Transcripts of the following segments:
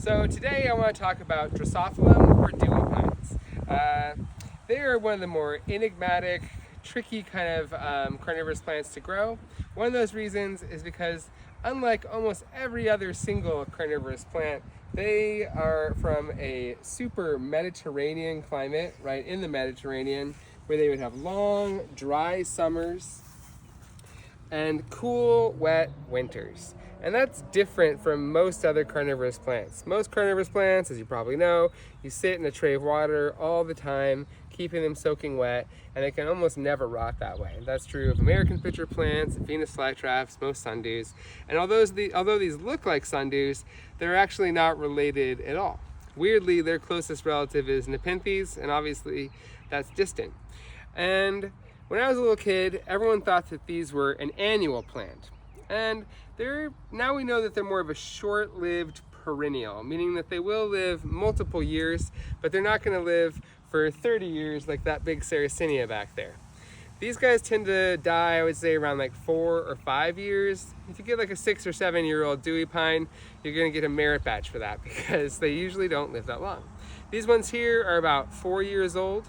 So today I want to talk about Drosophyllum or Dewey pines. They are one of the more enigmatic, tricky kind of carnivorous plants to grow. One of those reasons is because unlike almost every other single carnivorous plant, they are from a super Mediterranean climate, right in the Mediterranean, where they would have long, dry summers and cool, wet winters. And that's different from most other carnivorous plants. Most carnivorous plants, as you probably know, you sit in a tray of water all the time, keeping them soaking wet, and they can almost never rot that way. That's true of American pitcher plants, Venus flytraps, most sundews. And although these look like sundews, they're actually not related at all. Weirdly, their closest relative is Nepenthes, and obviously that's distant. And when I was a little kid, everyone thought that these were an annual plant. And now we know that they're more of a short-lived perennial, meaning that they will live multiple years, but they're not going to live for 30 years like that big Sarracenia back there. These guys tend to die, I would say, around like 4 or 5 years. If you get like a 6 or 7-year-old Dewey pine, you're going to get a merit badge for that because they usually don't live that long. These ones here are about 4 years old,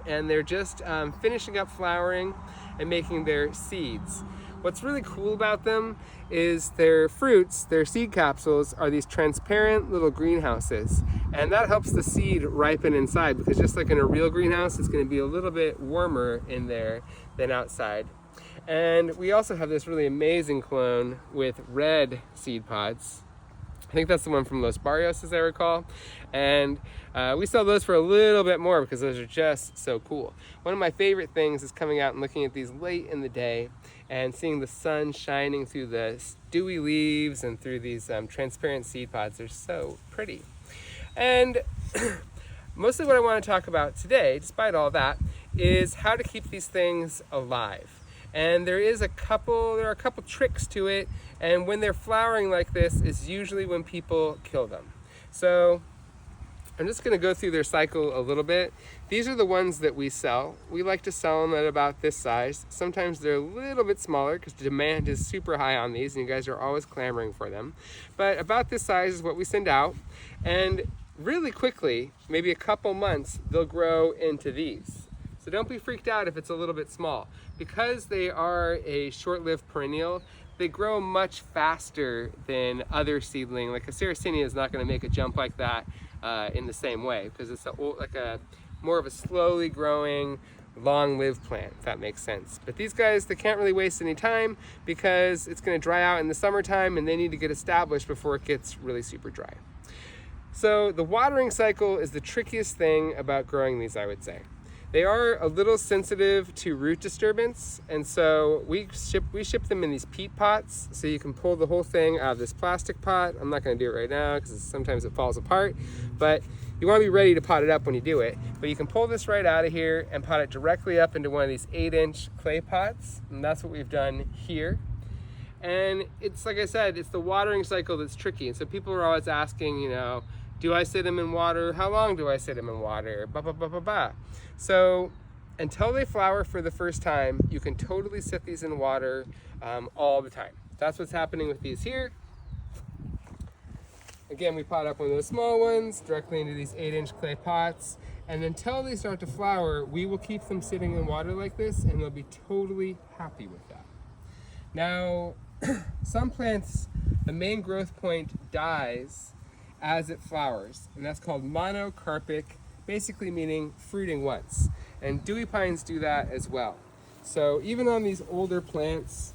and they're just finishing up flowering and making their seeds. What's really cool about them is their fruits, their seed capsules, are these transparent little greenhouses. And that helps the seed ripen inside because just like in a real greenhouse, it's going to be a little bit warmer in there than outside. And we also have this really amazing clone with red seed pods. I think that's the one from Los Barrios, as I recall. And we sell those for a little bit more because those are just so cool. One of my favorite things is coming out and looking at these late in the day and seeing the sun shining through the dewy leaves and through these transparent seed pods. They're so pretty. And mostly what I want to talk about today, despite all that, is how to keep these things alive. And there are a couple tricks to it, and when they're flowering like this is usually when people kill them. So I'm just going to go through their cycle a little bit. These are the ones that we sell. We like to sell them at about this size. Sometimes they're a little bit smaller because the demand is super high on these and you guys are always clamoring for them. But about this size is what we send out. And really quickly, maybe a couple months, they'll grow into these. So don't be freaked out if it's a little bit small. Because they are a short-lived perennial, they grow much faster than other seedling. Like a Sarracenia is not going to make a jump like that in the same way because it's more of a slowly growing, long-lived plant, if that makes sense. But these guys, they can't really waste any time because it's going to dry out in the summertime and they need to get established before it gets really super dry. So the watering cycle is the trickiest thing about growing these, I would say. They are a little sensitive to root disturbance, and so we ship them in these peat pots, so you can pull the whole thing out of this plastic pot. I'm not going to do it right now because sometimes it falls apart, but you want to be ready to pot it up when you do it. But you can pull this right out of here and pot it directly up into one of these 8-inch clay pots, and that's what we've done here. And it's like I said, it's the watering cycle that's tricky, and so people are always asking, do I sit them in water? How long do I sit them in water? So until they flower for the first time, you can totally sit these in water all the time. That's what's happening with these here. Again, we pot up one of those small ones directly into these 8-inch clay pots. And until they start to flower, we will keep them sitting in water like this and they'll be totally happy with that. Now, some plants, the main growth point dies as it flowers, and that's called monocarpic, basically meaning fruiting once. And Dewey pines do that as well. So even on these older plants,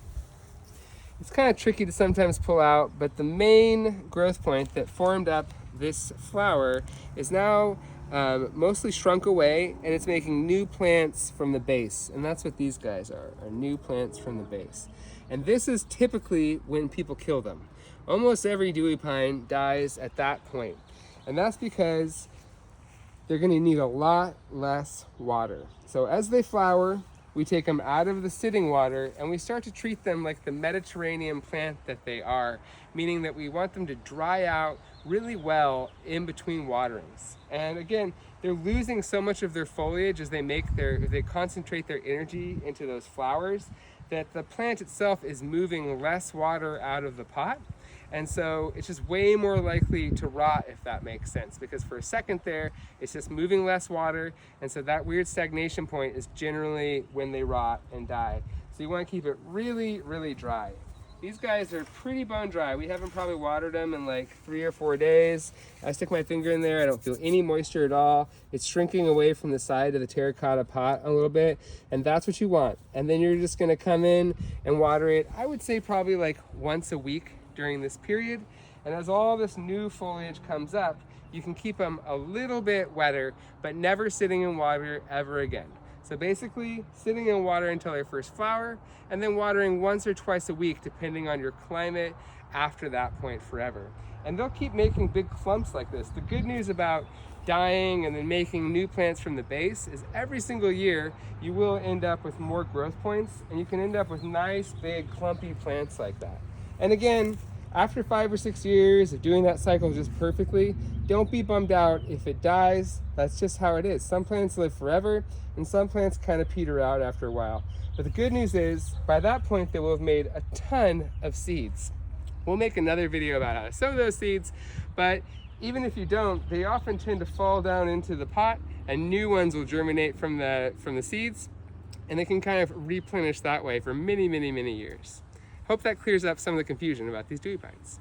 it's kind of tricky to sometimes pull out, but the main growth point that formed up this flower is now mostly shrunk away, and it's making new plants from the base. And that's what these guys are new plants from the base. And this is typically when people kill them. Almost every Dewey pine dies at that point. And that's because they're going to need a lot less water. So as they flower, we take them out of the sitting water and we start to treat them like the Mediterranean plant that they are, meaning that we want them to dry out really well in between waterings. And again, they're losing so much of their foliage as they concentrate their energy into those flowers that the plant itself is moving less water out of the pot. And so it's just way more likely to rot, if that makes sense, because for a second there, it's just moving less water, and so that weird stagnation point is generally when they rot and die. So you want to keep it really, really dry. These guys are pretty bone dry. We haven't probably watered them in like 3 or 4 days. I stick my finger in there, I don't feel any moisture at all. It's shrinking away from the side of the terracotta pot a little bit, and that's what you want. And then you're just gonna come in and water it, I would say probably like once a week during this period. And as all this new foliage comes up, you can keep them a little bit wetter, but never sitting in water ever again. So basically, sitting in water until they first flower, and then watering once or twice a week, depending on your climate, after that point forever. And they'll keep making big clumps like this. The good news about dying and then making new plants from the base is every single year, you will end up with more growth points, and you can end up with nice, big, clumpy plants like that. And again, after 5 or 6 years of doing that cycle just perfectly, don't be bummed out if it dies. That's just how it is. Some plants live forever, and some plants kind of peter out after a while. But the good news is, by that point, they will have made a ton of seeds. We'll make another video about how to sow those seeds, but even if you don't, they often tend to fall down into the pot, and new ones will germinate from the seeds, and they can kind of replenish that way for many, many, many years. Hope that clears up some of the confusion about these Dewey pines.